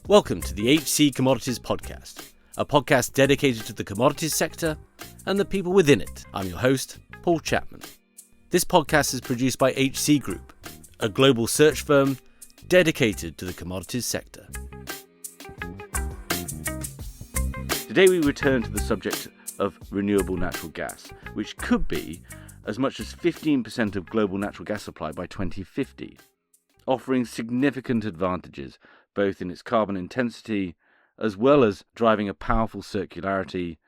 Welcome to the HC Commodities Podcast, a podcast dedicated to the commodities sector and the people within it. I'm your host, Paul Chapman. This podcast is produced by HC Group, a global search firm dedicated to the commodities sector. Today we return to the subject of renewable natural gas, which could be as much as 15% of global natural gas supply by 2050, offering significant advantages both in its carbon intensity as well as driving a powerful circularity,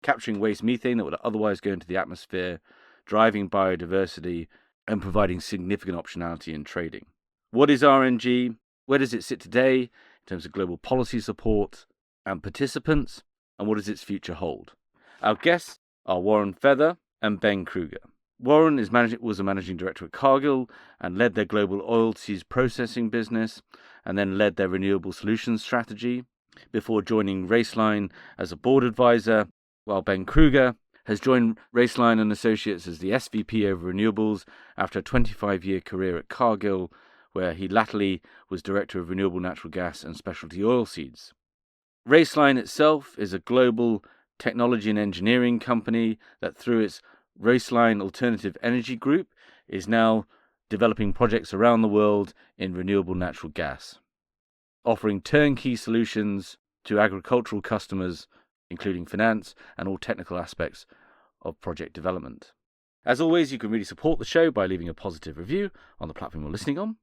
capturing waste methane that would otherwise go into the atmosphere, driving biodiversity, and providing significant optionality in trading. What is RNG? Where does it sit today in terms of global policy support and participants? And what does its future hold? Our guests are Warren Feather and Ben Kruger. Warren was a managing director at Cargill and led their global oilseeds processing business and then led their renewable solutions strategy before joining Raceline as a board advisor, while Ben Kruger has joined Raceline and Associates as the SVP over renewables after a 25-year career at Cargill, where he latterly was director of renewable natural gas and specialty oilseeds. Raceline itself is a global technology and engineering company that, through its Raceline Alternative Energy Group, is now developing projects around the world in renewable natural gas, offering turnkey solutions to agricultural customers, including finance and all technical aspects of project development. As always, you can really support the show by leaving a positive review on the platform you're listening on,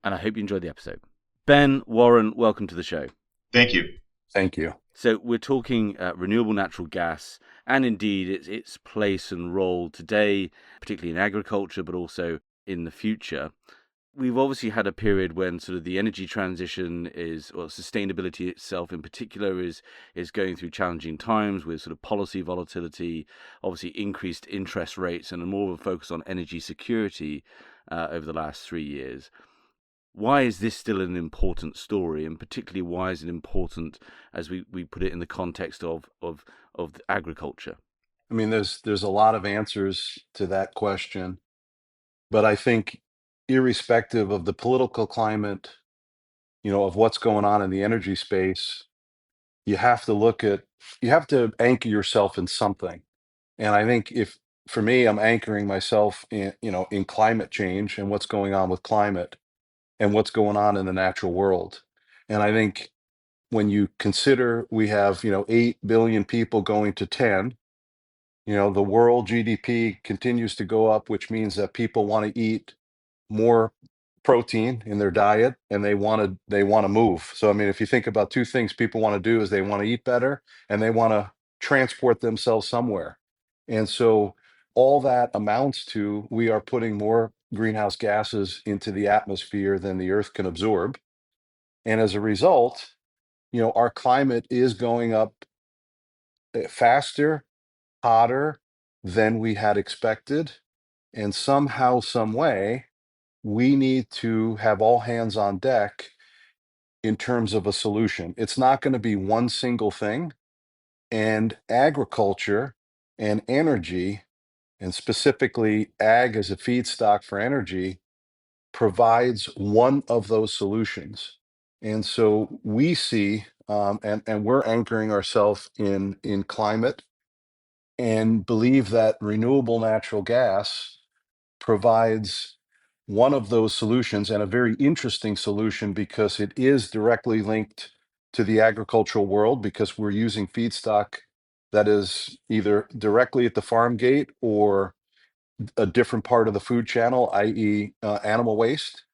and I hope you enjoyed the episode. Ben, Warren, welcome to the show. Thank you. Thank you. So we're talking renewable natural gas and indeed its place and role today, particularly in agriculture, but also in the future. We've obviously had a period when sort of the energy transition sustainability itself in particular is going through challenging times with sort of policy volatility, obviously increased interest rates and more of a focus on energy security over the last 3 years. Why is this still an important story, and particularly why is it important as we put it in the context of agriculture? I mean, there's a lot of answers to that question, but I think irrespective of the political climate, of what's going on in the energy space, you have to anchor yourself in something. And I think for me, I'm anchoring myself in climate change and what's going on with climate and what's going on in the natural world. And I think when you consider we have, 8 billion people going to 10, the world GDP continues to go up, which means that people want to eat more protein in their diet and they want to move. So, I mean, if you think about two things people want to do is they want to eat better and they want to transport themselves somewhere. And so all that amounts to, we are putting more greenhouse gases into the atmosphere than the earth can absorb. And as a result, our climate is going up faster, hotter than we had expected. And somehow, some way, we need to have all hands on deck in terms of a solution. It's not going to be one single thing. And agriculture and energy, and specifically ag as a feedstock for energy, provides one of those solutions. And so we see, and we're anchoring ourselves in climate and believe that renewable natural gas provides one of those solutions, and a very interesting solution because it is directly linked to the agricultural world, because we're using feedstock that is either directly at the farm gate or a different part of the food channel, i.e. Animal waste.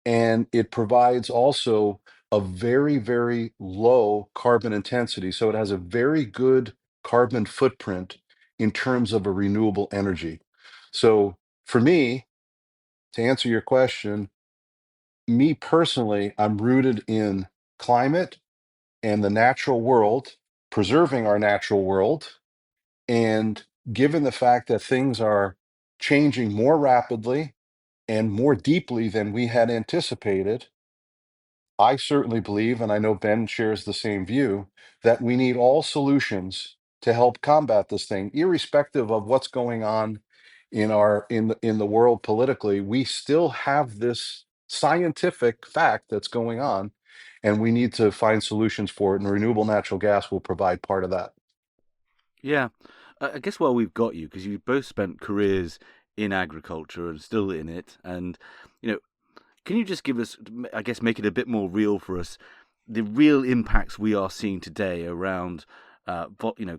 And it provides also a very, very low carbon intensity. So it has a very good carbon footprint in terms of a renewable energy. So for me, to answer your question, me personally, I'm rooted in climate and the natural world, preserving our natural world. And given the fact that things are changing more rapidly and more deeply than we had anticipated, I certainly believe, and I know Ben shares the same view, that we need all solutions to help combat this thing, irrespective of what's going on in the world politically. We still have this scientific fact that's going on, and we need to find solutions for it. And renewable natural gas will provide part of that. Yeah, I guess while we've got you, because you've both spent careers in agriculture and still in it, and you know, can you just give us, I guess, make it a bit more real for us, the real impacts we are seeing today around,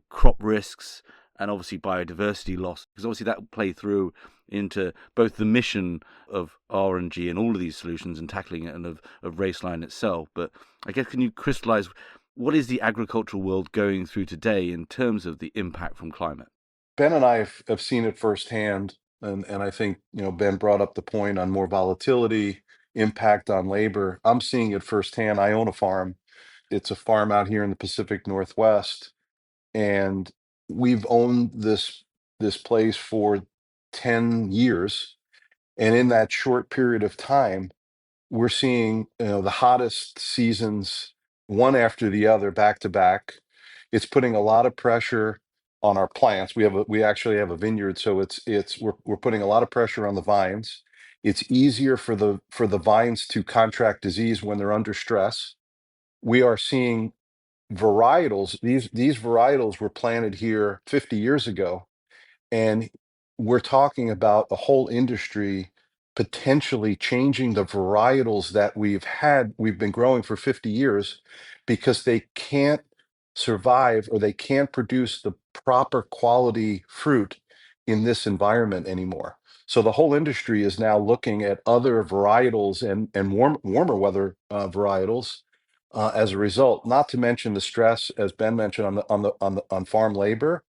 crop risks and obviously biodiversity loss, because obviously that will play through into both the mission of RNG and all of these solutions and tackling it, and of Raceline itself. But I guess, can you crystallize what is the agricultural world going through today in terms of the impact from climate? Ben and I have seen it firsthand, and I think, Ben brought up the point on more volatility, impact on labor. I'm seeing it firsthand. I own a farm. It's a farm out here in the Pacific Northwest, and we've owned this place for 10 years. And in that short period of time, we're seeing, the hottest seasons one after the other, back to back. It's putting a lot of pressure on our plants. We actually have a vineyard, so we're putting a lot of pressure on the vines. It's easier for the vines to contract disease when they're under stress. We are seeing varietals. These varietals were planted here 50 years ago, and we're talking about a whole industry potentially changing the varietals that we've been growing for 50 years, because they can't survive, or they can't produce the proper quality fruit in this environment anymore. So the whole industry is now looking at other varietals, and warmer weather varietals, as a result. Not to mention the stress, as Ben mentioned, on farm labor.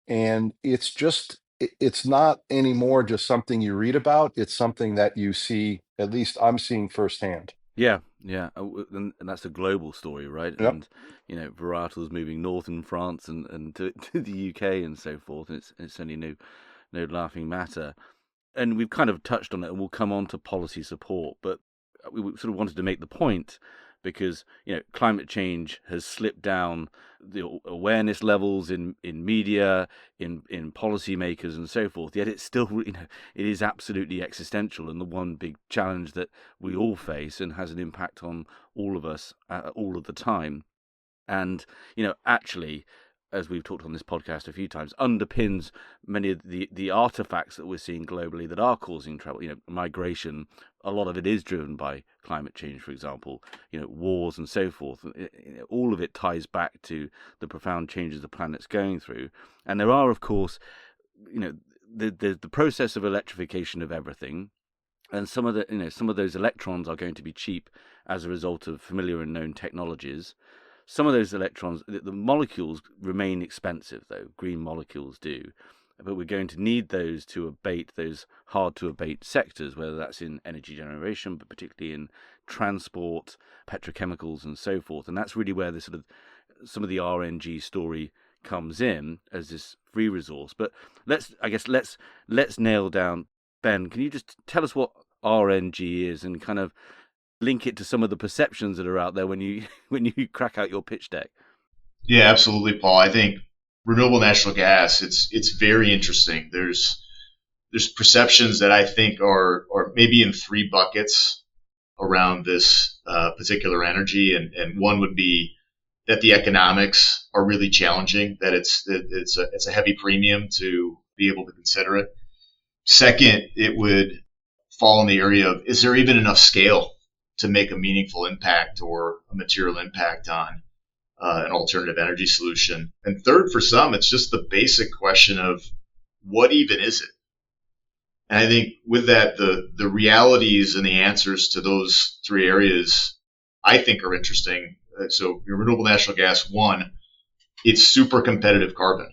And it's not anymore just something you read about. It's something that you see, at least I'm seeing firsthand. Yeah, yeah, and that's a global story, right? Yep. And varietals moving north in France and to the UK and so forth. And it's certainly no laughing matter. And we've kind of touched on it, and we'll come on to policy support. But we sort of wanted to make the point because climate change has slipped down the awareness levels in media, in policymakers and so forth. Yet it's still it is absolutely existential, and the one big challenge that we all face and has an impact on all of us all of the time. And actually, as we've talked on this podcast a few times, underpins many of the artifacts that we're seeing globally that are causing trouble. Migration, a lot of it is driven by climate change, for example, wars and so forth. All of it ties back to the profound changes the planet's going through. And there are, of course, the process of electrification of everything. And some of those electrons are going to be cheap as a result of familiar and known technologies. Some of those electrons, the molecules remain expensive, though. Green molecules do. But we're going to need those to abate those hard to abate sectors, whether that's in energy generation, but particularly in transport, petrochemicals, and so forth. And that's really where some of the RNG story comes in as this free resource. But let's nail down. Ben, can you just tell us what RNG is and kind of link it to some of the perceptions that are out there when you crack out your pitch deck? Yeah, absolutely, Paul. I think renewable natural gas, it's very interesting. There's perceptions that I think are maybe in three buckets around this particular energy, and one would be that the economics are really challenging, that it's a heavy premium to be able to consider it. Second, it would fall in the area of, is there even enough scale to make a meaningful impact or a material impact on an alternative energy solution? And third, for some, it's just the basic question of what even is it? And I think with that, the realities and the answers to those three areas, I think, are interesting. So your renewable natural gas, one, it's super competitive carbon.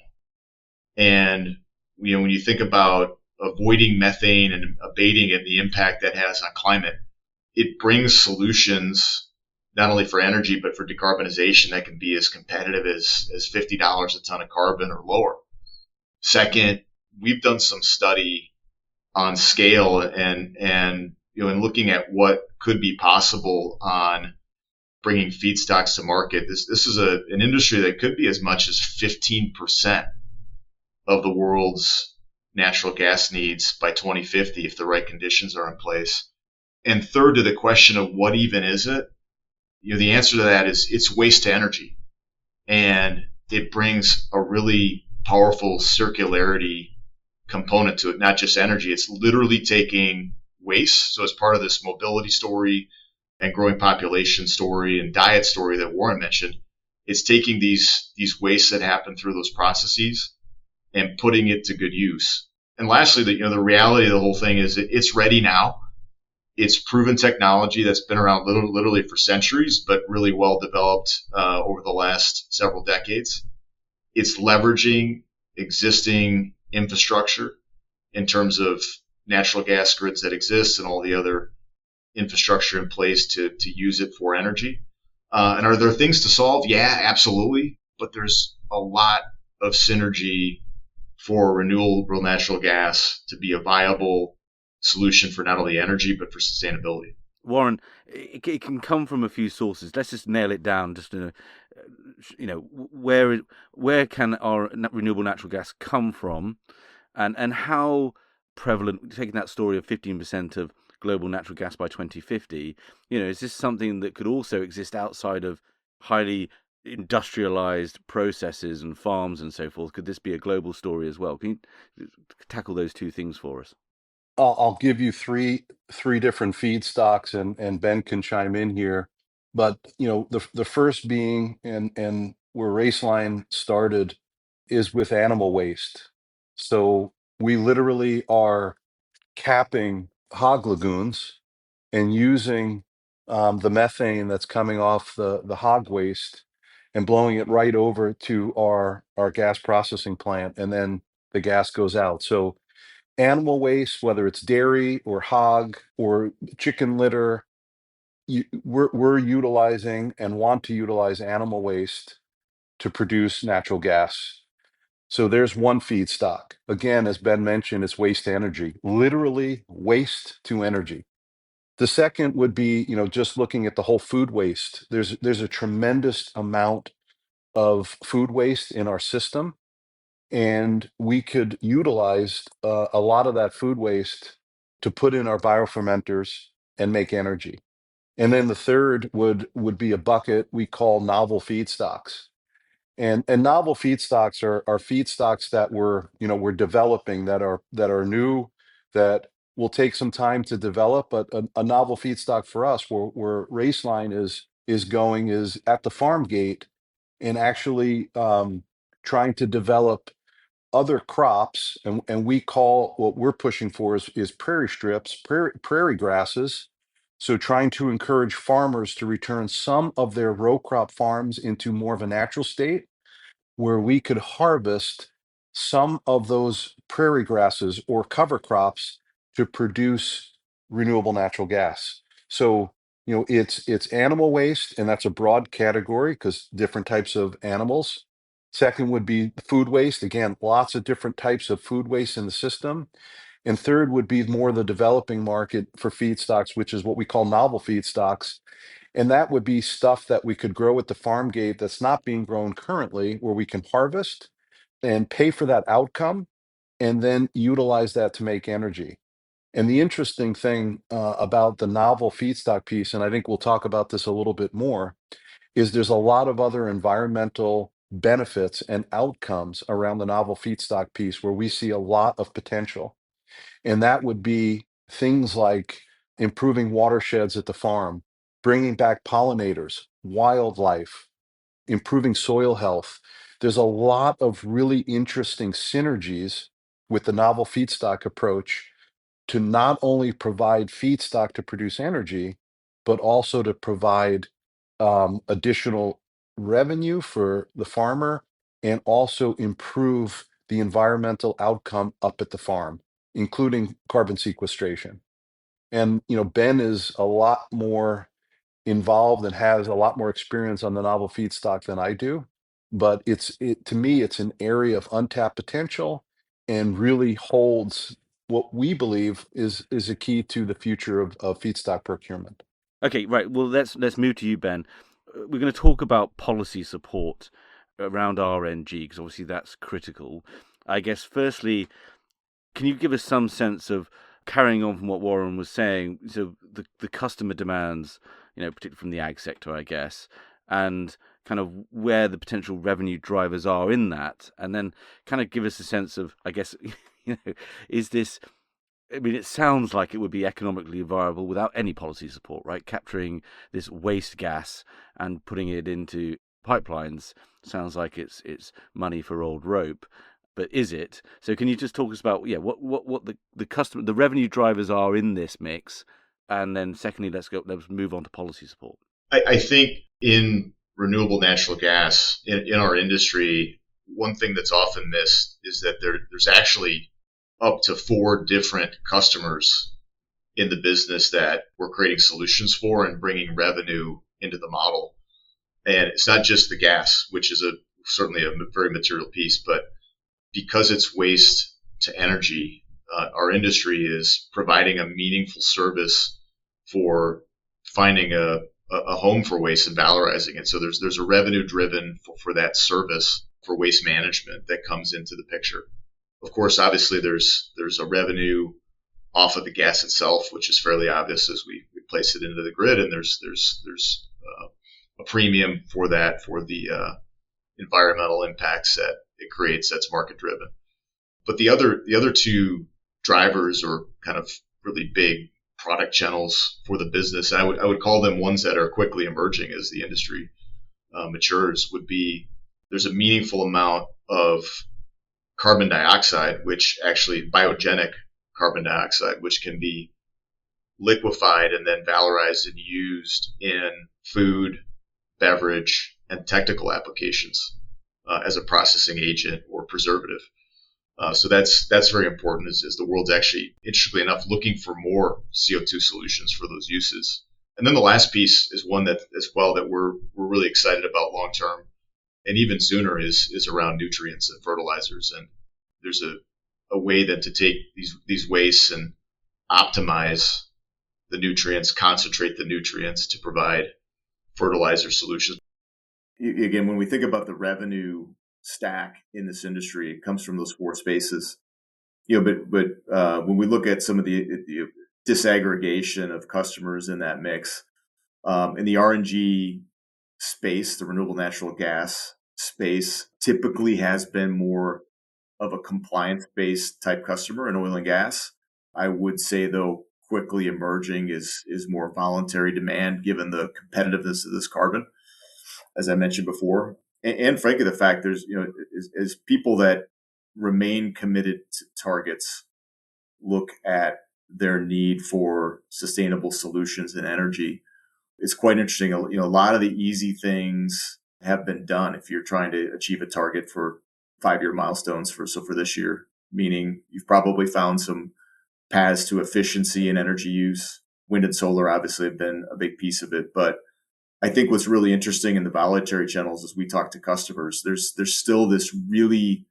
And when you think about avoiding methane and abating it, the impact that has on climate, it brings solutions not only for energy, but for decarbonization that can be as competitive as $50 a ton of carbon or lower. Second, we've done some study on scale and in looking at what could be possible on bringing feedstocks to market. This is an industry that could be as much as 15% of the world's natural gas needs by 2050 if the right conditions are in place. And third, to the question of what even is it, the answer to that is it's waste to energy, and it brings a really powerful circularity component to it, not just energy. It's literally taking waste. So as part of this mobility story and growing population story and diet story that Warren mentioned, it's taking these wastes that happen through those processes and putting it to good use. And lastly, the reality of the whole thing is it's ready now. It's proven technology that's been around literally for centuries, but really well developed over the last several decades. It's leveraging existing infrastructure in terms of natural gas grids that exist and all the other infrastructure in place to use it for energy. And are there things to solve? Yeah, absolutely. But there's a lot of synergy for renewable natural gas to be a viable solution for not only energy, but for sustainability. Warren, it can come from a few sources. Let's just nail it down. Just where can our renewable natural gas come from, and how prevalent? Taking that story of 15% of global natural gas by 2050, is this something that could also exist outside of highly industrialized processes and farms and so forth? Could this be a global story as well? Can you tackle those two things for us? I'll give you three different feedstocks, and Ben can chime in here. But the first being, and where Raceline started, is with animal waste. So we literally are capping hog lagoons and using the methane that's coming off the hog waste and blowing it right over to our gas processing plant, and then the gas goes out. So animal waste, whether it's dairy or hog or chicken litter, we're utilizing and want to utilize animal waste to produce natural gas. So there's one feedstock. Again, as Ben mentioned, it's waste to energy, literally waste to energy. The second would be, just looking at the whole food waste. There's a tremendous amount of food waste in our system, and we could utilize a lot of that food waste to put in our biofermenters and make energy. And then the third would be a bucket we call novel feedstocks. And novel feedstocks are feedstocks that we're developing, that are new, that will take some time to develop. But a novel feedstock for us, where Raceline is going, is at the farm gate, and actually trying to develop other crops, and we call, what we're pushing for is prairie strips, prairie grasses. So trying to encourage farmers to return some of their row crop farms into more of a natural state, where we could harvest some of those prairie grasses or cover crops to produce renewable natural gas. So, it's animal waste, and that's a broad category because different types of animals. Second would be food waste. Again, lots of different types of food waste in the system. And third would be more the developing market for feedstocks, which is what we call novel feedstocks. And that would be stuff that we could grow at the farm gate that's not being grown currently, where we can harvest and pay for that outcome and then utilize that to make energy. And the interesting thing about the novel feedstock piece, and I think we'll talk about this a little bit more, is there's a lot of other environmental benefits and outcomes around the novel feedstock piece where we see a lot of potential. And that would be things like improving watersheds at the farm, bringing back pollinators, wildlife, improving soil health. There's a lot of really interesting synergies with the novel feedstock approach to not only provide feedstock to produce energy, but also to provide additional revenue for the farmer, and also improve the environmental outcome up at the farm, including carbon sequestration. And Ben is a lot more involved and has a lot more experience on the novel feedstock than I do. But to me, it's an area of untapped potential, and really holds what we believe is a key to the future of feedstock procurement. Okay, right. Well, let's move to you, Ben. We're going to talk about policy support around RNG because obviously that's critical. I guess firstly, can you give us some sense of, carrying on from what Warren was saying, so the customer demands, particularly from the ag sector, I guess, and kind of where the potential revenue drivers are in that, and then kind of give us a sense of, I guess, is this, I mean, it sounds like it would be economically viable without any policy support, right? Capturing this waste gas and putting it into pipelines sounds like it's money for old rope, but is it? So can you just talk us about what the revenue drivers are in this mix, and then secondly, let's move on to policy support. I think in renewable natural gas in our industry, one thing that's often missed is that there's actually up to 4 different customers in the business that we're creating solutions for and bringing revenue into the model. And it's not just the gas, which is certainly a very material piece, but because it's waste to energy, our industry is providing a meaningful service for finding a home for waste and valorizing it. So there's a revenue driven for that service for waste management that comes into the picture. Of course, obviously there's a revenue off of the gas itself, which is fairly obvious as we place it into the grid, and there's a premium for that for the environmental impacts that it creates. That's market driven. But the other 2 drivers, or kind of really big product channels for the business, I would call them ones that are quickly emerging as the industry matures, would be there's a meaningful amount of carbon dioxide, which actually biogenic carbon dioxide, which can be liquefied and then valorized and used in food, beverage, and technical applications as a processing agent or preservative. So that's very important as the world's actually, interestingly enough, looking for more CO2 solutions for those uses. And then the last piece is one that as well that we're really excited about long term, and even sooner is around nutrients and fertilizers. And there's a way then to take these wastes and optimize the nutrients, concentrate the nutrients to provide fertilizer solutions. Again, when we think about the revenue stack in this industry, it comes from those 4 spaces. But when we look at some of the disaggregation of customers in that mix, in the RNG space, the renewable natural gas space typically has been more of a compliance-based type customer in oil and gas. I would say, though, quickly emerging is more voluntary demand given the competitiveness of this carbon, as I mentioned before. And frankly, the fact is people that remain committed to targets look at their need for sustainable solutions in energy. It's quite interesting. A lot of the easy things have been done if you're trying to achieve a target for 5-year milestones for this year, meaning you've probably found some paths to efficiency and energy use. Wind and solar obviously have been a big piece of it, but I think what's really interesting in the voluntary channels as we talk to customers, there's still this really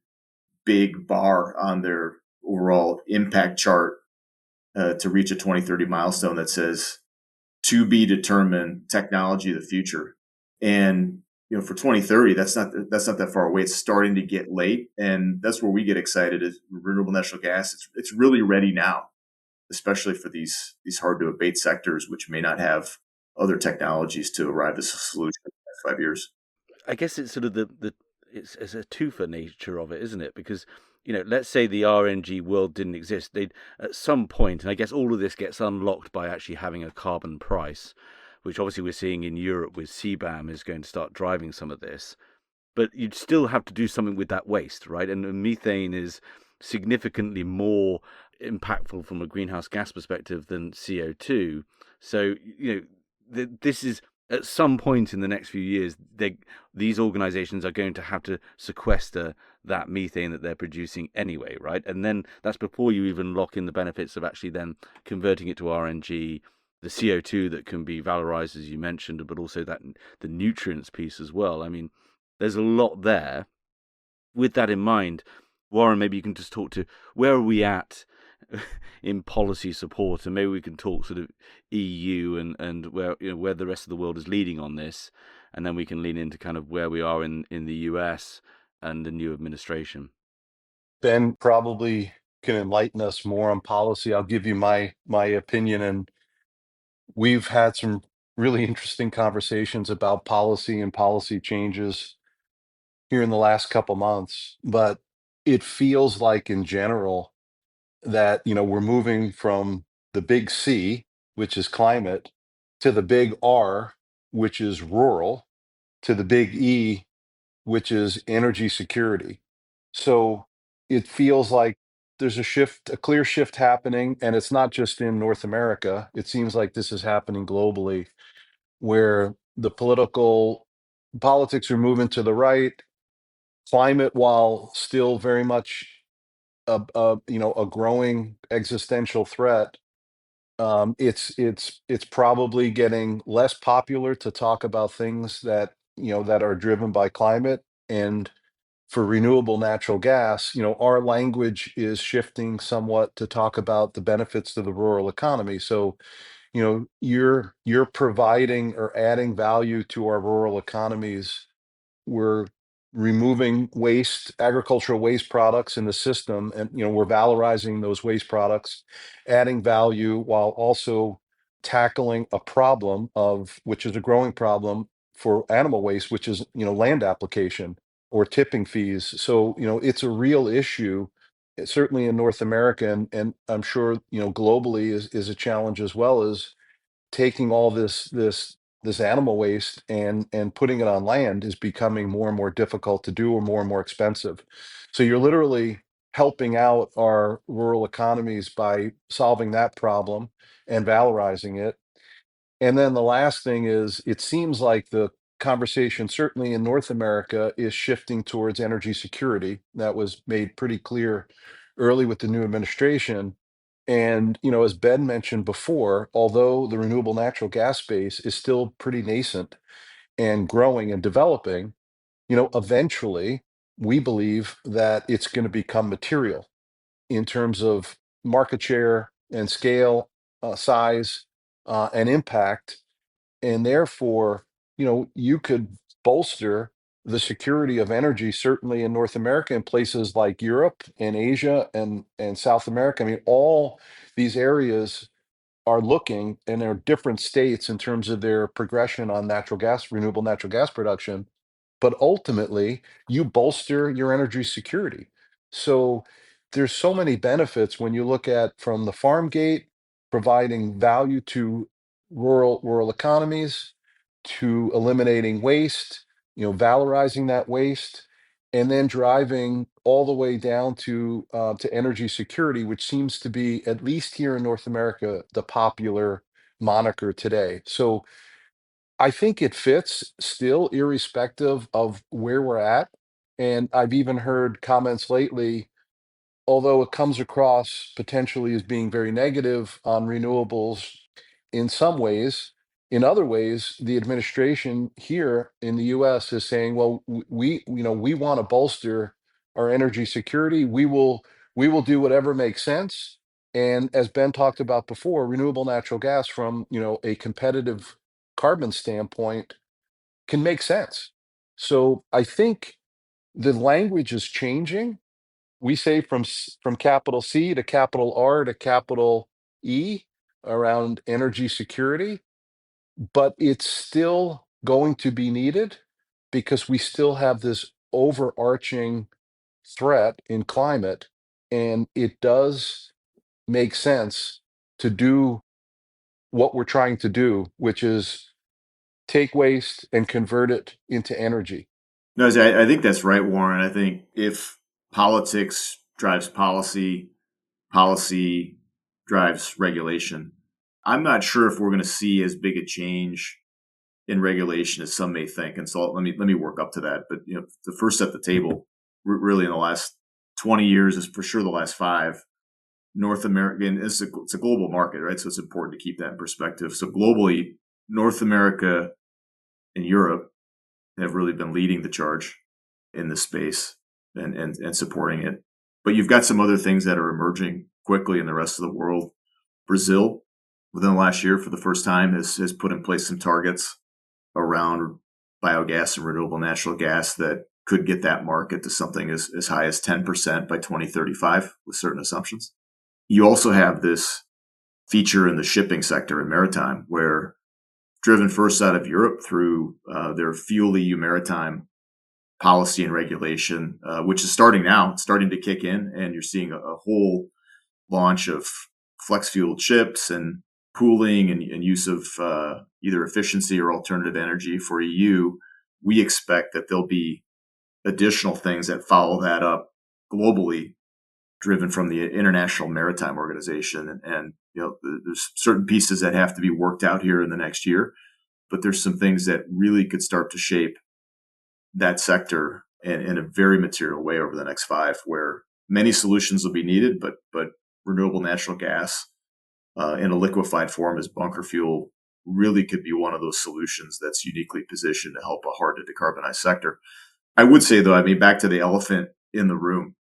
big bar on their overall impact chart to reach a 2030 milestone that says to be determined technology of the future. And for 2030, that's not that far away. It's starting to get late, and that's where we get excited. Is renewable natural gas? It's really ready now, especially for these hard to abate sectors, which may not have other technologies to arrive as a solution in the next 5 years. I guess it's sort of it's a twofer nature of it, isn't it? Because let's say the RNG world didn't exist, they'd at some point, and I guess all of this gets unlocked by actually having a carbon price, which obviously we're seeing in Europe with CBAM is going to start driving some of this. But you'd still have to do something with that waste, right? And methane is significantly more impactful from a greenhouse gas perspective than CO2. So, this is at some point in the next few years, these organizations are going to have to sequester that methane that they're producing anyway, right? And then that's before you even lock in the benefits of actually then converting it to RNG, the CO2 that can be valorized, as you mentioned, but also that the nutrients piece as well. I mean, there's a lot there. With that in mind, Warren, maybe you can just talk to where are we at in policy support, and maybe we can talk sort of EU and where where the rest of the world is leading on this, and then we can lean into kind of where we are in the US and the new administration. Ben probably can enlighten us more on policy. I'll give you my opinion, and we've had some really interesting conversations about policy and policy changes here in the last couple months, but it feels like in general that we're moving from the big C, which is climate, to the big R, which is rural, to the big E, which is energy security. So it feels like there's a shift, a clear shift happening, and it's not just in North America. It seems like this is happening globally, where the politics are moving to the right. Climate, while still very much a growing existential threat, it's probably getting less popular to talk about things that are driven by climate. And for renewable natural gas, our language is shifting somewhat to talk about the benefits to the rural economy. So, you're providing or adding value to our rural economies. We're removing waste, agricultural waste products in the system, and we're valorizing those waste products, adding value while also tackling a problem of which is a growing problem for animal waste, which is land application or tipping fees. So it's a real issue, certainly in North America, and I'm sure globally is a challenge, as well as taking all this animal waste and putting it on land is becoming more and more difficult to do, or more and more expensive. So you're literally helping out our rural economies by solving that problem and valorizing it. And then the last thing is, it seems like the conversation, certainly in North America, is shifting towards energy security. That was made pretty clear early with the new administration. And, as Ben mentioned before, although the renewable natural gas space is still pretty nascent and growing and developing, eventually we believe that it's going to become material in terms of market share and scale, size, and impact. And therefore, you could bolster the security of energy, certainly in North America, and places like Europe and Asia and South America. I mean, all these areas are looking, and they're different states in terms of their progression on natural gas, renewable natural gas production, but ultimately you bolster your energy security. So there's so many benefits when you look at, from the farm gate, providing value to rural economies, to eliminating waste, valorizing that waste, and then driving all the way down to energy security, which seems to be, at least here in North America, the popular moniker today. So I think it fits still, irrespective of where we're at. And I've even heard comments lately, although it comes across potentially as being very negative on renewables in some ways. In other ways, the administration here in the US is saying, well, we want to bolster our energy security. We will do whatever makes sense. And as Ben talked about before, renewable natural gas, from a competitive carbon standpoint, can make sense. So I think the language is changing. We say from capital C to capital R to capital E around energy security, but it's still going to be needed, because we still have this overarching threat in climate, and it does make sense to do what we're trying to do, which is take waste and convert it into energy. No, I think that's right, Warren. I think if politics drives policy, policy drives regulation. I'm not sure if we're going to see as big a change in regulation as some may think. And so let me work up to that. But the first at the table, really in the last 20 years, is for sure the last 5. North America, and it's a global market, right? So it's important to keep that in perspective. So globally, North America and Europe have really been leading the charge in this space and supporting it. But you've got some other things that are emerging quickly in the rest of the world. Brazil, within the last year, for the first time, has put in place some targets around biogas and renewable natural gas that could get that market to something as high as 10% by 2035 with certain assumptions. You also have this feature in the shipping sector and maritime, where driven first out of Europe through their Fuel EU maritime policy and regulation, which is starting now. It's starting to kick in, and you're seeing a whole launch of flex fueled ships and pooling and use of either efficiency or alternative energy for EU. We expect that there'll be additional things that follow that up globally, driven from the International Maritime Organization. And there's certain pieces that have to be worked out here in the next year, but there's some things that really could start to shape that sector in a very material way over the next 5, where many solutions will be needed, but renewable natural gas in a liquefied form as bunker fuel really could be one of those solutions that's uniquely positioned to help a hard to decarbonize sector. I would say, though, back to the elephant in the room,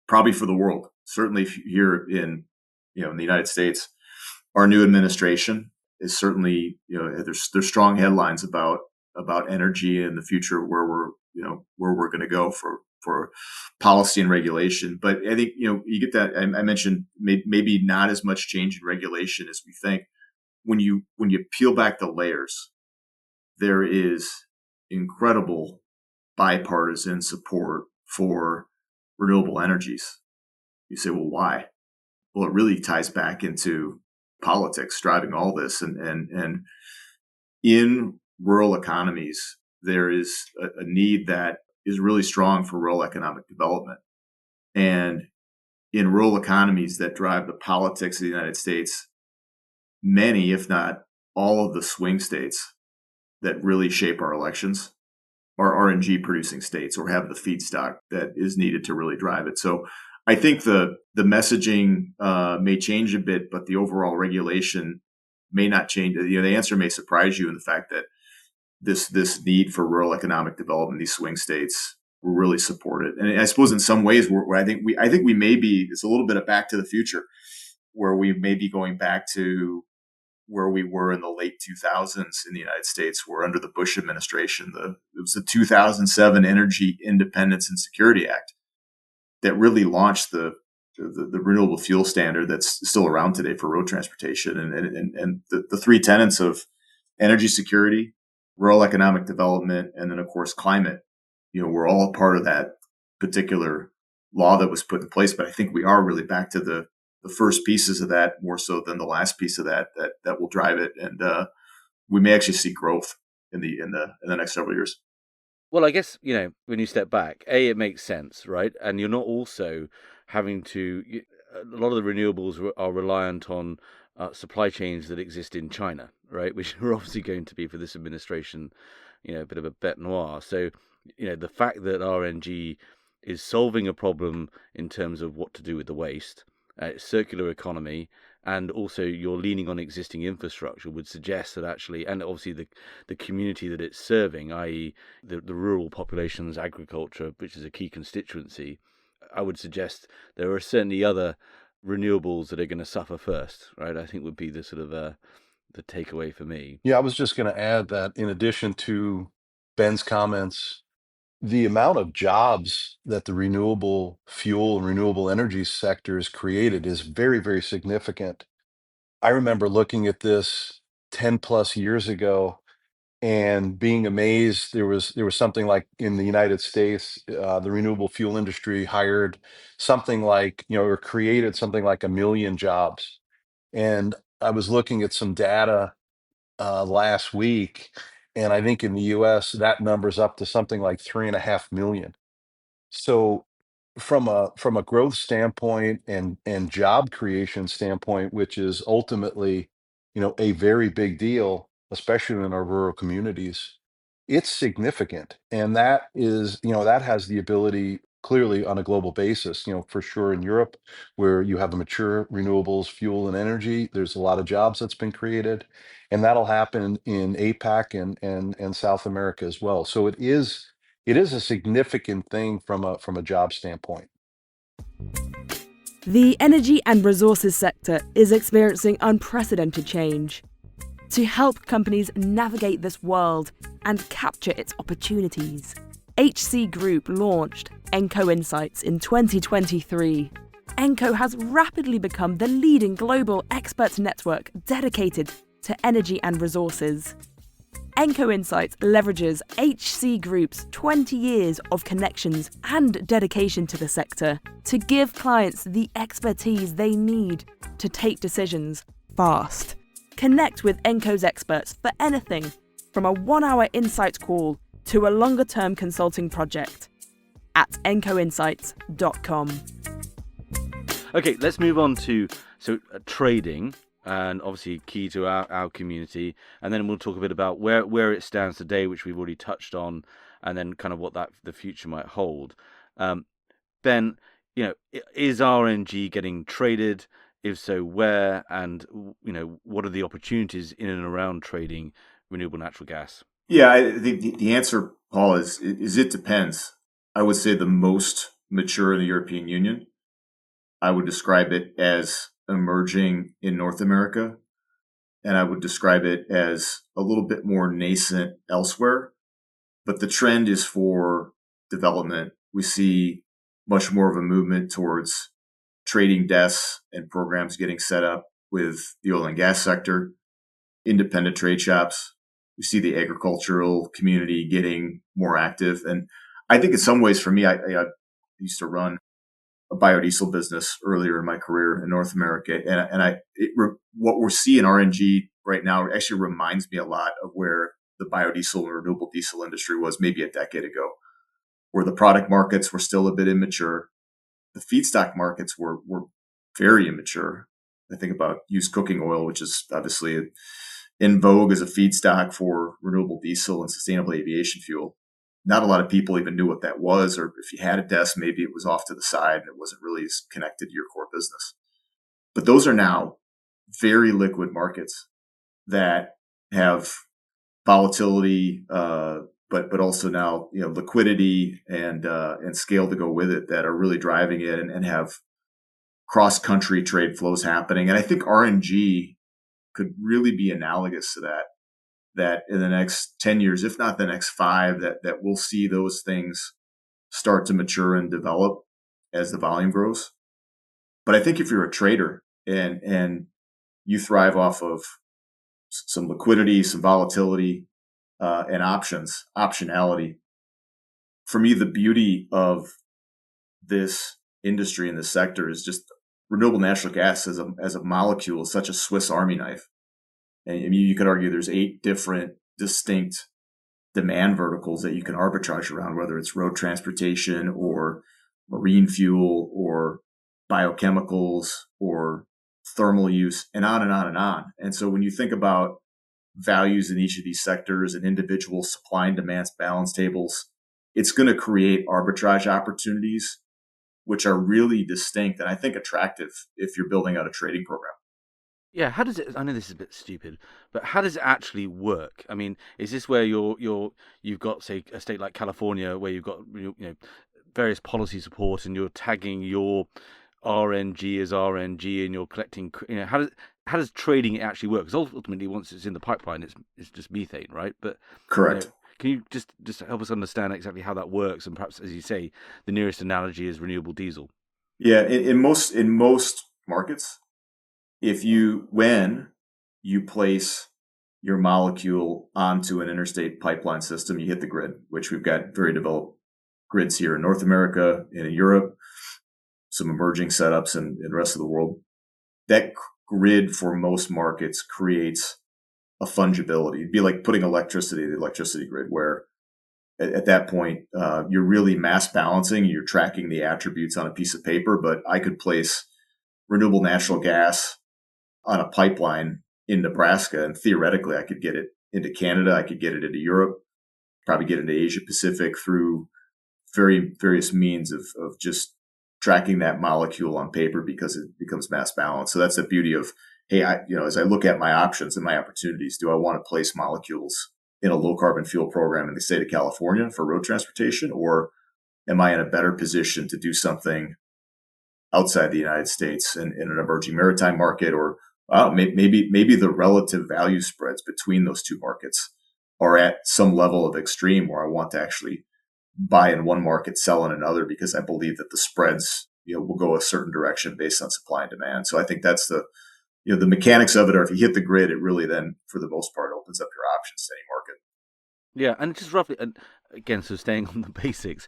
probably for the world, certainly here in the United States, our new administration is certainly, there's strong headlines about energy and the future, where we're going to go for policy and regulation. But I think, you get that. I mentioned maybe not as much change in regulation as we think. When you peel back the layers, there is incredible bipartisan support for renewable energies. You say, well, why? Well, it really ties back into politics driving all this. And in rural economies, there is a need that is really strong for rural economic development. And in rural economies that drive the politics of the United States, many, if not all of the swing states that really shape our elections are RNG producing states or have the feedstock that is needed to really drive it. So I think the messaging may change a bit, but the overall regulation may not change. The answer may surprise you in the fact that this need for rural economic development in these swing states will really support it. And I suppose in some ways, where I think we may be, it's a little bit of Back to the Future, where we may be going back to where we were in the late 2000s in the United States, where under the Bush administration, it was the 2007 Energy Independence and Security Act that really launched the renewable fuel standard that's still around today for road transportation. And the 3 tenets of energy security, rural economic development, and then, of course, climate, we're all a part of that particular law that was put in place. But I think we are really back to the first pieces of that, more so than the last piece of that will drive it. And we may actually see growth in the next several years. Well, I guess, when you step back, it makes sense, right? And you're not also having to, a lot of the renewables are reliant on supply chains that exist in China, right? Which are obviously going to be, for this administration, a bit of a bête noire. So, the fact that RNG is solving a problem in terms of what to do with the waste, circular economy, and also you're leaning on existing infrastructure would suggest that actually, and obviously the community that it's serving, i.e. the rural population's agriculture, which is a key constituency, I would suggest there are certainly other renewables that are going to suffer first, right? I think would be the sort of the takeaway for me. Yeah, I was just going to add that in addition to Ben's comments, the amount of jobs that the renewable fuel and renewable energy sectors created is very, very significant. I remember looking at this 10 plus years ago and being amazed. There was something like, in the United States, the renewable fuel industry hired something like, or created something like 1 million jobs. And I was looking at some data last week, and I think in the US that number's up to something like 3.5 million. So from a growth standpoint and job creation standpoint, which is ultimately, a very big deal, especially in our rural communities, it's significant. And that is, that has the ability clearly on a global basis, for sure in Europe, where you have the mature renewables, fuel and energy, there's a lot of jobs that's been created. And that'll happen in APAC and South America as well. So it is a significant thing from a job standpoint. The energy and resources sector is experiencing unprecedented change. To help companies navigate this world and capture its opportunities, HC Group launched Enco Insights in 2023. Enco has rapidly become the leading global expert network dedicated to energy and resources. Enco Insights leverages HC Group's 20 years of connections and dedication to the sector to give clients the expertise they need to take decisions fast. Connect with Enco's experts for anything from a 1-hour insight call to a longer-term consulting project at encoinsights.com. Okay, let's move on to trading, and obviously key to our community, and then we'll talk a bit about where it stands today, which we've already touched on, and then kind of what the future might hold. Ben, is RNG getting traded? If so, where? And what are the opportunities in and around trading renewable natural gas? Yeah, I think the answer, Paul, is it depends. I would say the most mature in the European Union. I would describe it as emerging in North America, and I would describe it as a little bit more nascent elsewhere. But the trend is for development. We see much more of a movement towards trading desks and programs getting set up with the oil and gas sector, independent trade shops. We see the agricultural community getting more active. And I think in some ways for me, I used to run a biodiesel business earlier in my career in North America. And what we're seeing RNG right now actually reminds me a lot of where the biodiesel and renewable diesel industry was maybe a decade ago, where the product markets were still a bit immature. The feedstock markets were very immature. I think about used cooking oil, which is obviously in vogue as a feedstock for renewable diesel and sustainable aviation fuel. Not a lot of people even knew what that was, or if you had a desk, maybe it was off to the side and it wasn't really connected to your core business. But those are now very liquid markets that have volatility, but also now liquidity and scale to go with it that are really driving it and have cross-country trade flows happening. And I think RNG could really be analogous to that in the next 10 years, if not the next 5, that we'll see those things start to mature and develop as the volume grows. But I think if you're a trader and you thrive off of some liquidity, some volatility, and optionality, for me, the beauty of this industry and this sector is just renewable natural gas as a molecule is such a Swiss Army knife. And I mean, you could argue there's 8 different distinct demand verticals that you can arbitrage around, whether it's road transportation or marine fuel or biochemicals or thermal use, and on and on and on. And so when you think about values in each of these sectors and individual supply and demand balance tables, it's going to create arbitrage opportunities, which are really distinct and I think attractive if you're building out a trading program. Yeah, how does it? I know this is a bit stupid, but how does it actually work? I mean, is this where you've got, say, a state like California where you've got various policy support and you're tagging your RNG as RNG and you're collecting? How does trading actually work? Because ultimately, once it's in the pipeline, it's just methane, right? But correct. Can you just help us understand exactly how that works? And perhaps, as you say, the nearest analogy is renewable diesel. Yeah, in most markets, when you place your molecule onto an interstate pipeline system, you hit the grid, which we've got very developed grids here in North America and in Europe, some emerging setups in the rest of the world. That grid for most markets creates a fungibility. It'd be like putting electricity in the electricity grid, where at that point, you're really mass balancing. You're tracking the attributes on a piece of paper, but I could place renewable natural gas on a pipeline in Nebraska, and theoretically I could get it into Canada, I could get it into Europe, probably get into Asia Pacific through various means of just tracking that molecule on paper because it becomes mass balanced. So that's the beauty of, hey, as I look at my options and my opportunities, do I want to place molecules in a low carbon fuel program in the state of California for road transportation, or am I in a better position to do something outside the United States in an emerging maritime market, or maybe the relative value spreads between those two markets are at some level of extreme where I want to actually buy in one market, sell in another, because I believe that the spreads will go a certain direction based on supply and demand. So I think that's the mechanics of it. Or if you hit the grid, it really then, for the most part, opens up your options to any market. Yeah, and just roughly, and again, so staying on the basics,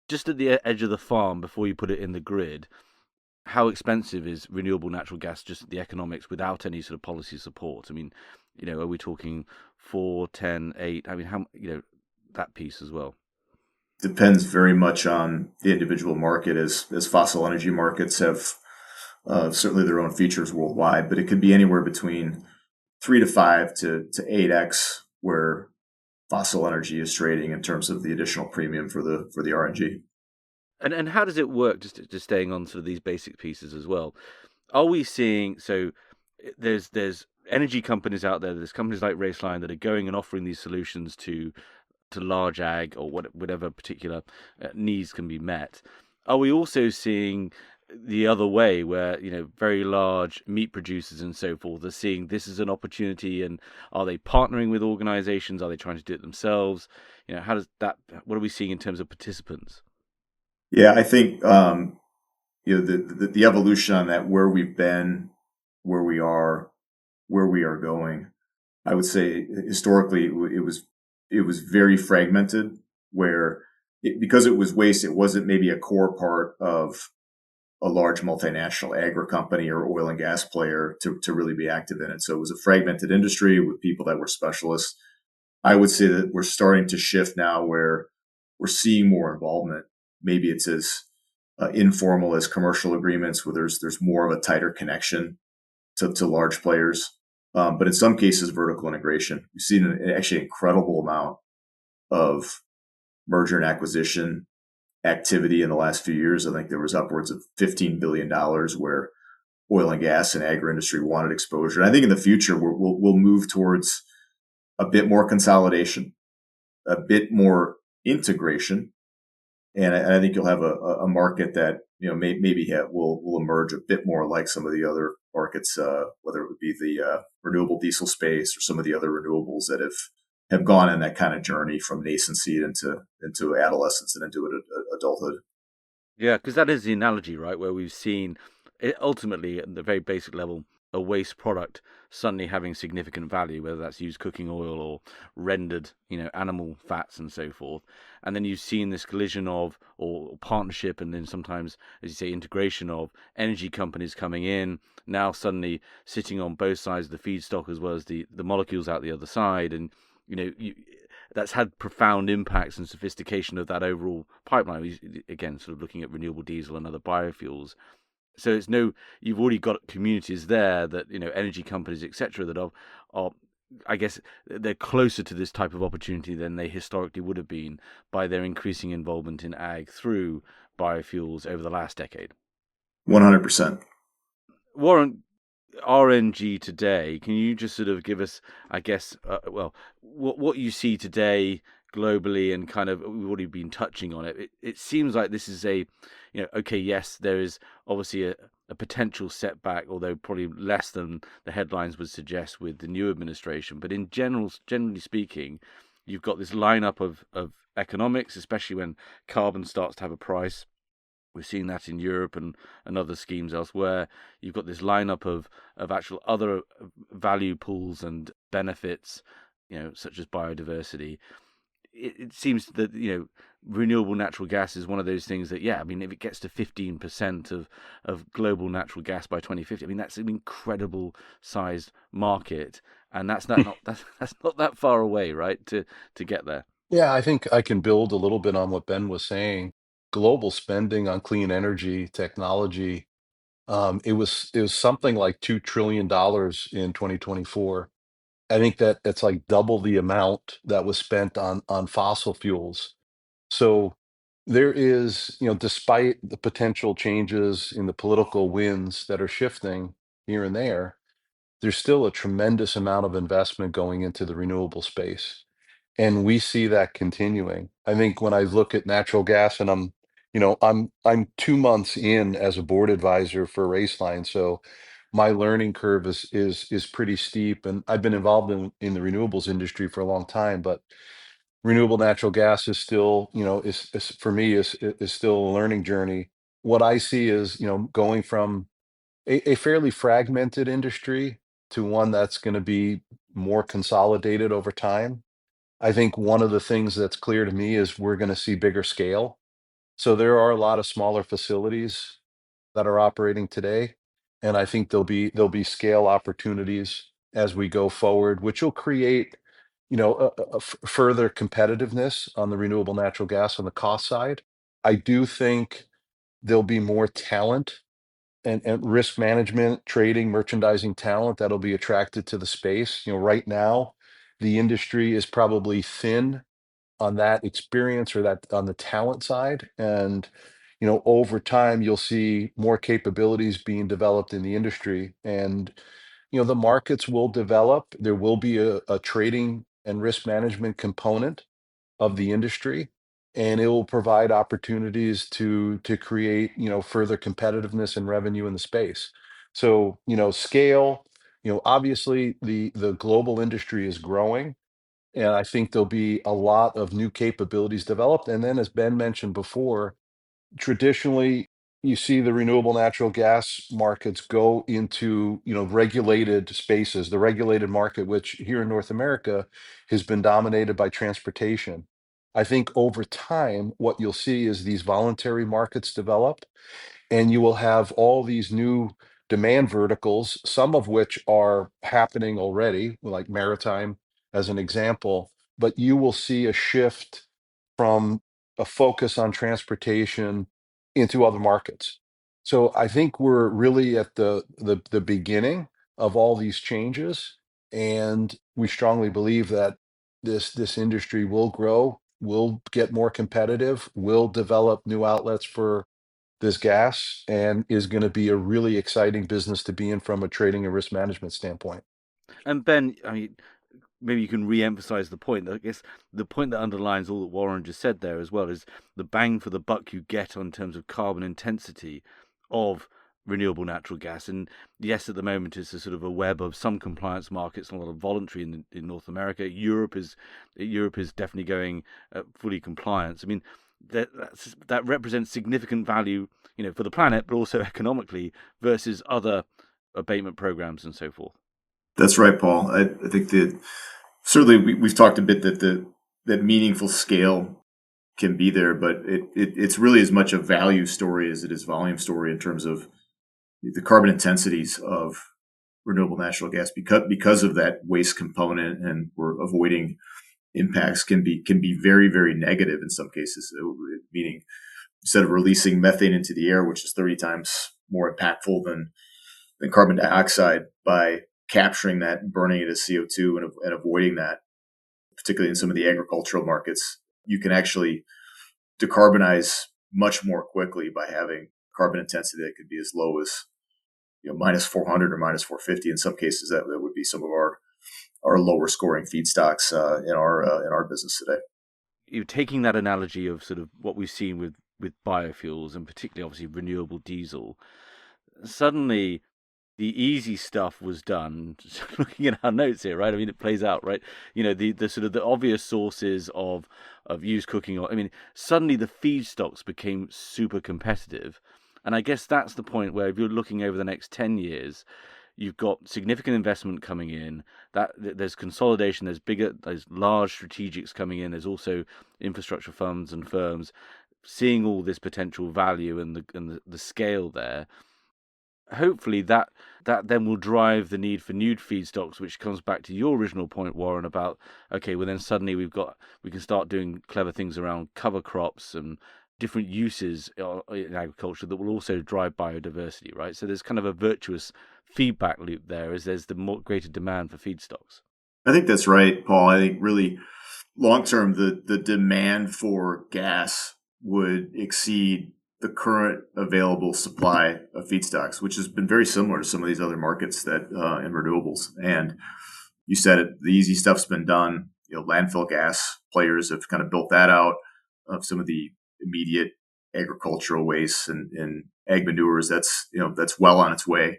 just at the edge of the farm before you put it in the grid, how expensive is renewable natural gas, just the economics without any sort of policy support? I mean, are we talking 4, 10, 8? I mean, how, that piece as well. Depends very much on the individual market, as fossil energy markets have certainly their own features worldwide, but it could be anywhere between 3 to 5 to 8x where fossil energy is trading in terms of the additional premium for the RNG. And how does it work? Just staying on sort of these basic pieces as well. Are we seeing, so there's energy companies out there, there's companies like Raceline that are going and offering these solutions to large ag or whatever particular needs can be met. Are we also seeing the other way where very large meat producers and so forth are seeing this as an opportunity, and are they partnering with organizations? Are they trying to do it themselves? How does that, what are we seeing in terms of participants? Yeah, I think the evolution on that, where we've been, where we are, where we are going. I would say historically it was very fragmented, where because it was waste, it wasn't maybe a core part of a large multinational agri company or oil and gas player to really be active in it. So it was a fragmented industry with people that were specialists. I would say that we're starting to shift now where we're seeing more involvement. Maybe it's as informal as commercial agreements where there's more of a tighter connection to large players. But in some cases, vertical integration. We've seen actually incredible amount of merger and acquisition activity in the last few years. I think there was upwards of $15 billion where oil and gas and agri industry wanted exposure. And I think in the future, we'll move towards a bit more consolidation, a bit more integration. And I think you'll have a market that maybe will emerge a bit more like some of the other markets, whether it would be the renewable diesel space or some of the other renewables that have gone in that kind of journey from nascency into adolescence and into adulthood. Yeah, because that is the analogy, right? Where we've seen it ultimately at the very basic level, a waste product suddenly having significant value, whether that's used cooking oil or rendered, animal fats and so forth. And then you've seen this collision of, or partnership, and then sometimes, as you say, integration of energy companies coming in, now suddenly sitting on both sides of the feedstock as well as the molecules out the other side. And, that's had profound impacts and sophistication of that overall pipeline. Again, sort of looking at renewable diesel and other biofuels. So you've already got communities there that energy companies, etc., that are, I guess, they're closer to this type of opportunity than they historically would have been by their increasing involvement in ag through biofuels over the last decade. 100%. Warren, RNG today, can you just sort of give us, I guess, what you see today globally, and kind of, we've already been touching on it. It seems like this is okay, yes, there is obviously a potential setback, although probably less than the headlines would suggest with the new administration. But generally speaking, you've got this lineup of economics, especially when carbon starts to have a price. We're seeing that in Europe and other schemes elsewhere. You've got this lineup of actual other value pools and benefits, such as biodiversity. It seems that renewable natural gas is one of those things that, yeah, I mean, if it gets to 15% of global natural gas by 2050, I mean, that's an incredible sized market, and that's not that's not that far away, right? To get there. Yeah, I think I can build a little bit on what Ben was saying. Global spending on clean energy technology, it was something like $2 trillion in 2024. I think that's like double the amount that was spent on fossil fuels. So there is, despite the potential changes in the political winds that are shifting here and there's still a tremendous amount of investment going into the renewable space. And we see that continuing. I think when I look at natural gas, and I'm 2 months in as a board advisor for Raceline, so my learning curve is pretty steep. And I've been involved in the renewables industry for a long time, but renewable natural gas is still, is for me is still a learning journey. What I see is, going from a fairly fragmented industry to one that's going to be more consolidated over time. I think one of the things that's clear to me is we're going to see bigger scale. So there are a lot of smaller facilities that are operating today, and I think there'll be scale opportunities as we go forward, which will create, further competitiveness on the renewable natural gas on the cost side. I do think there'll be more talent and risk management, trading, merchandising talent that'll be attracted to the space. Right now, the industry is probably thin on that experience or that on the talent side. And, over time, you'll see more capabilities being developed in the industry. And, the markets will develop. There will be a trading and risk management component of the industry, and it will provide opportunities to create, further competitiveness and revenue in the space. So, scale, obviously the global industry is growing, and I think there'll be a lot of new capabilities developed. And then, as Ben mentioned before, traditionally you see the renewable natural gas markets go into, regulated spaces, the regulated market, which here in North America has been dominated by transportation. I think over time what you'll see is these voluntary markets develop, and you will have all these new demand verticals, some of which are happening already, like maritime as an example, but you will see a shift from a focus on transportation into other markets. So I think we're really at the beginning of all these changes, and we strongly believe that this industry will grow, will get more competitive, will develop new outlets for this gas, and is going to be a really exciting business to be in from a trading and risk management standpoint. And Ben, I mean, maybe you can re-emphasize the point. I guess the point that underlines all that Warren just said there as well is the bang for the buck you get on terms of carbon intensity of renewable natural gas. And yes, at the moment it's a sort of a web of some compliance markets and a lot of voluntary in North America. Europe is definitely going fully compliance. I mean, that represents significant value, for the planet, but also economically versus other abatement programs and so forth. That's right, Paul. I think that certainly we've talked a bit that meaningful scale can be there, but it's really as much a value story as it is volume story in terms of the carbon intensities of renewable natural gas because of that waste component, and we're avoiding impacts can be very, very negative in some cases. Meaning, instead of releasing methane into the air, which is 30 times more impactful than carbon dioxide, by capturing that and burning it as CO2 and avoiding that, particularly in some of the agricultural markets, you can actually decarbonize much more quickly by having carbon intensity that could be as low as minus 400 or minus 450. In some cases, that would be some of our lower scoring feedstocks in our business today. You're taking that analogy of sort of what we've seen with biofuels and particularly obviously renewable diesel. Suddenly the easy stuff was done. Looking at our notes here, right? I mean, it plays out, right? The sort of the obvious sources of used cooking oil. I mean, suddenly the feedstocks became super competitive, and I guess that's the point where if you're looking over the next 10 years, you've got significant investment coming in. That there's consolidation. There's large strategics coming in. There's also infrastructure funds and firms seeing all this potential value and the scale there. Hopefully that then will drive the need for new feedstocks, which comes back to your original point, Warren, about okay, well then suddenly we can start doing clever things around cover crops and different uses in agriculture that will also drive biodiversity, right? So there's kind of a virtuous feedback loop there as there's the more greater demand for feedstocks. I think that's right, Paul. I think really long term, the demand for gas would exceed the current available supply of feedstocks, which has been very similar to some of these other markets that in renewables. And you said it, the easy stuff's been done. Landfill gas players have kind of built that out of some of the immediate agricultural wastes and ag manures. That's well on its way.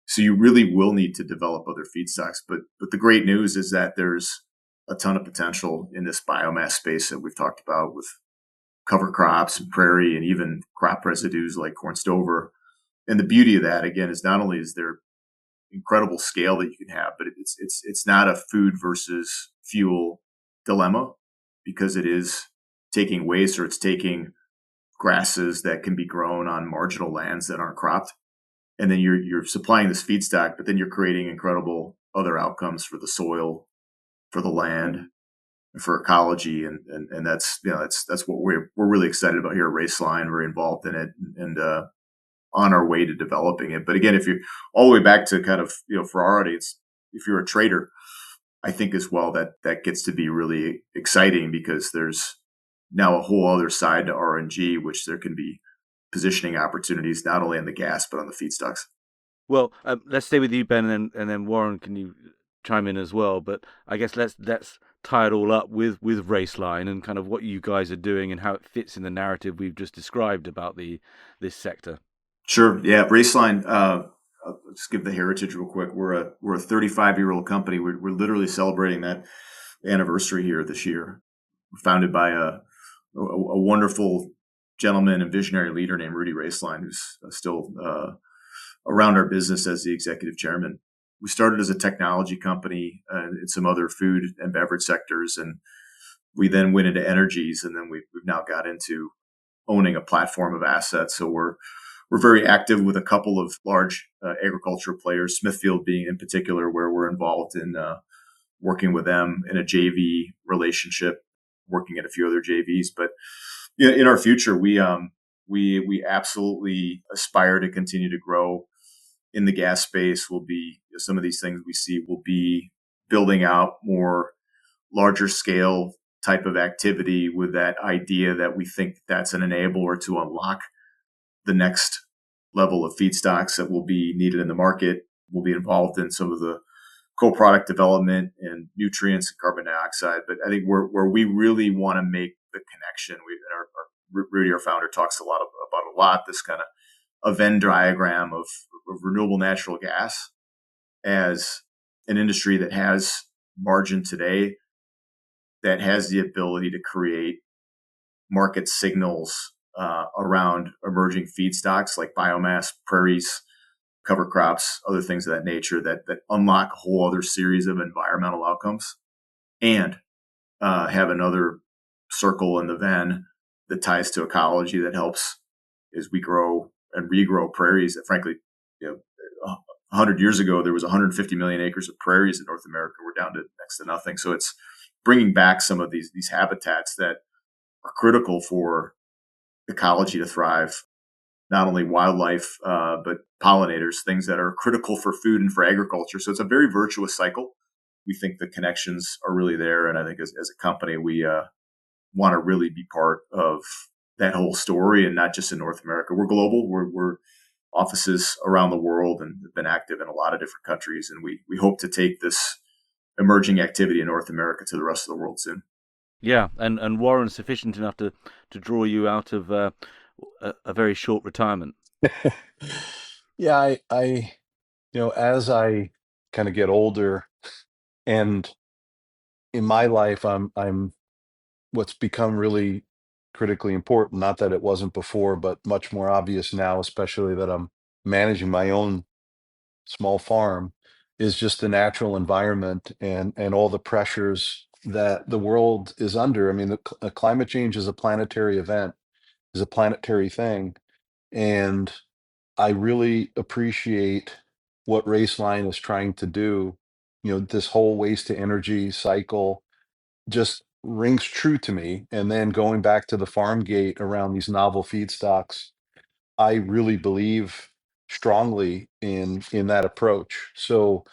So you really will need to develop other feedstocks. But the great news is that there's a ton of potential in this biomass space that we've talked about with cover crops and prairie and even crop residues like corn stover. And the beauty of that, again, is not only is there incredible scale that you can have, but it's not a food versus fuel dilemma because it is taking waste or it's taking grasses that can be grown on marginal lands that aren't cropped. And then you're supplying this feedstock, but then you're creating incredible other outcomes for the soil, for the land, for ecology, and that's that's what we're really excited about here at Raceline. We're involved in it and on our way to developing it. But again, if you're all the way back to kind of for our audience, if you're a trader, I think as well that gets to be really exciting because there's now a whole other side to RNG, which there can be positioning opportunities not only on the gas but on the feedstocks. Well, let's stay with you, Ben, and then Warren, can you chime in as well? But I guess let's tie it all up with Raceline and kind of what you guys are doing and how it fits in the narrative we've just described about this sector. Sure. Yeah. Raceline. I'll just give the heritage real quick. We're a 35-year-old company. We're literally celebrating that anniversary here this year. We're founded by a wonderful gentleman and visionary leader named Rudy Raceline, who's still around our business as the executive chairman. We started as a technology company in some other food and beverage sectors, and we then went into energies, and then we've now got into owning a platform of assets. So we're very active with a couple of large agricultural players, Smithfield being in particular, where we're involved in working with them in a JV relationship, working at a few other JVs. But in our future, we absolutely aspire to continue to grow in the gas space. Will be some of these things we see will be building out more larger scale type of activity with that idea that we think that's an enabler to unlock the next level of feedstocks that will be needed in the market. We'll be involved in some of the co-product development and nutrients and carbon dioxide. But I think where we really want to make the connection, Rudy, our founder, talks a lot, this kind of a Venn diagram of renewable natural gas as an industry that has margin today, that has the ability to create market signals around emerging feedstocks like biomass, prairies, cover crops, other things of that nature that unlock a whole other series of environmental outcomes, and have another circle in the Venn that ties to ecology that helps as we grow and regrow prairies that frankly, 100 years ago, there was 150 million acres of prairies in North America. We're down to next to nothing. So it's bringing back some of these habitats that are critical for ecology to thrive, not only wildlife, but pollinators, things that are critical for food and for agriculture. So it's a very virtuous cycle. We think the connections are really there. And I think as a company, we want to really be part of that whole story, and not just in North America. We're global. We're offices around the world and have been active in a lot of different countries. And we hope to take this emerging activity in North America to the rest of the world soon. Yeah, and Warren's sufficient enough to draw you out of a very short retirement. Yeah, I as I kind of get older, and in my life, I'm what's become really critically important. Not that it wasn't before, but much more obvious now, especially that I'm managing my own small farm, is just the natural environment and all the pressures that the world is under. I mean, climate change is a planetary event, is a planetary thing, and I really appreciate what Raceline is trying to do. This whole waste to energy cycle just rings true to me. And then going back to the farm gate around these novel feedstocks, I really believe strongly in that approach. So,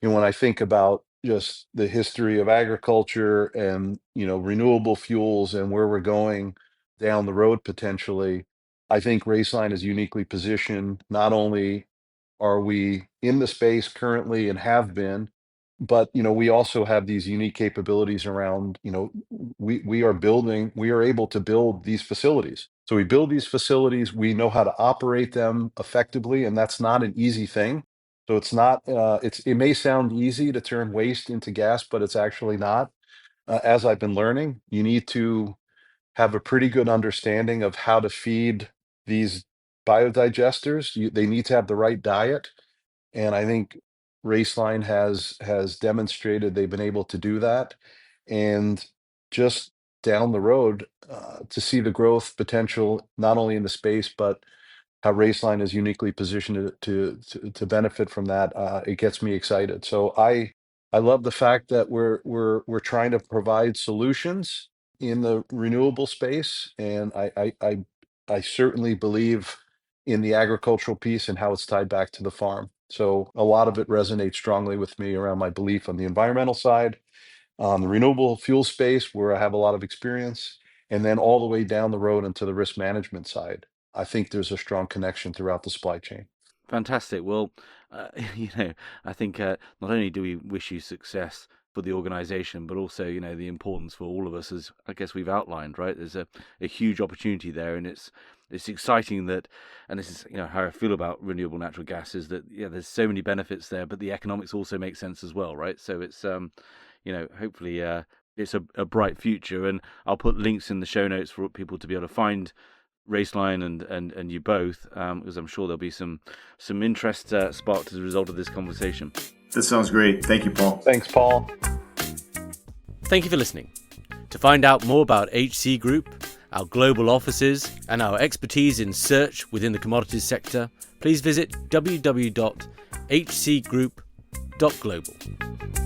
when I think about just the history of agriculture and, renewable fuels and where we're going down the road potentially, I think Raceline is uniquely positioned. Not only are we in the space currently and have been, but we also have these unique capabilities around, we are able to build these facilities. So we build these facilities, we know how to operate them effectively, and that's not an easy thing. So it's not, it may sound easy to turn waste into gas, but it's actually not. As I've been learning, you need to have a pretty good understanding of how to feed these biodigesters. They need to have the right diet, and I think Raceline has demonstrated they've been able to do that. And just down the road, to see the growth potential, not only in the space, but how Raceline is uniquely positioned to benefit from that, it gets me excited. So I love the fact that we're trying to provide solutions in the renewable space, and I certainly believe in the agricultural piece and how it's tied back to the farm. So a lot of it resonates strongly with me around my belief on the environmental side, on the renewable fuel space where I have a lot of experience, and then all the way down the road into the risk management side. I think there's a strong connection throughout the supply chain. Fantastic. Well, you know, I think not only do we wish you success for the organization, but also, you know, the importance for all of us, as I guess we've outlined, right? There's a huge opportunity there, and it's exciting that, and this is, you know, how I feel about renewable natural gas is that, yeah, there's so many benefits there, but the economics also make sense as well, right? So it's, you know, hopefully it's a bright future, and I'll put links in the show notes for people to be able to find Raceline and you both, because I'm sure there'll be some interest sparked as a result of this conversation. That sounds great. Thank you, Paul. Thanks, Paul. Thank you for listening. To find out more about HC Group, our global offices, and our expertise in search within the commodities sector, please visit www.hcgroup.global.